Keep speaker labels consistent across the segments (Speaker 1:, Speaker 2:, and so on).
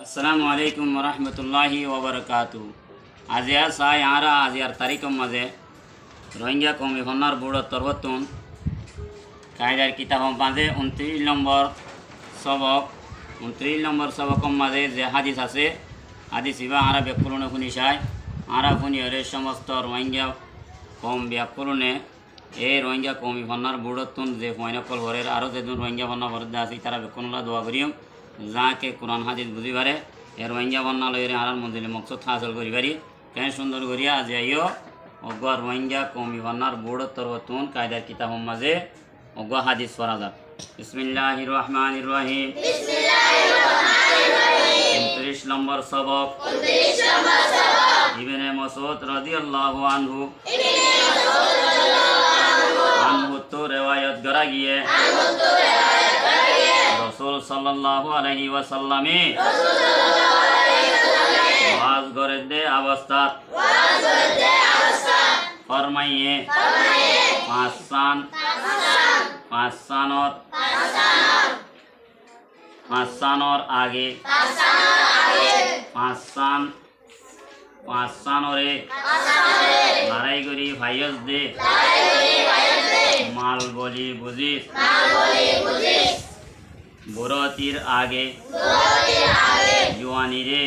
Speaker 1: আসসালামু আলাইকুম রহমতুল্লাহি ওবরকাতু। আজিয়া সাই আরা আজিয়ার তারিখম মাঝে রোহিঙ্গা কমি হন্নার বুড়ো তরবতুন কায়দার কিতাব মাঝে 29 নম্বর সবক মাঝে যে হাদিস আছে হাদিস ইবা আরা ব্যাকুলনে শুনি চাই আরা শুনি হরে সমস্ত রোহিঙ্গা কম ব্যাকুলনে এই রোহিঙ্গা কমি হন্নার বুড়োতুন যে ময়নকল ভরের আরও যেদিন রোহিঙ্গা বন্যা ভরে আছে তারা ব্যাকুলনা দোয়া করিম যাকে কোরআন হাদিস বুঝি পারে এর রোহিঙ্গা বন্যা লইরে হারার মন্দিরে মকসদ হাসল করি পারি কেন সুন্দর করিয়া আজ আইও অজ্ঞা রোহিঙ্গা কমি বন্যার বুড়ো তরবতুন কায়দার কিতাব মাঝে অজ্ঞা হাদিস পড়া যাক। বিসমিল্লাহির রহমানির রহিম। 29 নম্বর সবক ইবনে মাসউদ রাদিয়াল্লাহু আনহু তো রিওয়ায়াত করা গিয়ে রাসূল সাল্লাল্লাহু আলাইহি ওয়াসাল্লামে ওয়াজ করে দে অবস্থা ফরমাইয়ে পাঁচসানর আগে পাঁচসানরে লড়াই করি ভাইয়স দে মাল বলি বুঝিস বুড়তির আগে জোয়ানি রে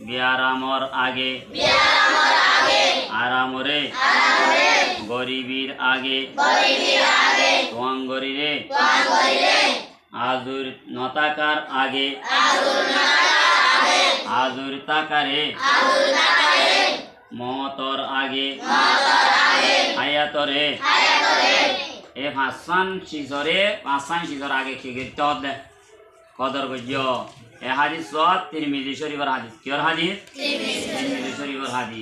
Speaker 1: বিয়ারামর আগে আরামরে গরিবীর আগে তোয়াঙ্গরি রে আজুর নতাকার আগে আজুর তাকারে মতর আগে হায়াতরে এ পাঁচসান শিজর আগে কি করতে কদর গজ্য এ হাদিস তিরমিজি শরীফের হাদিস কিয়র হাদিস তিরমিজি শরীফের হাদিস।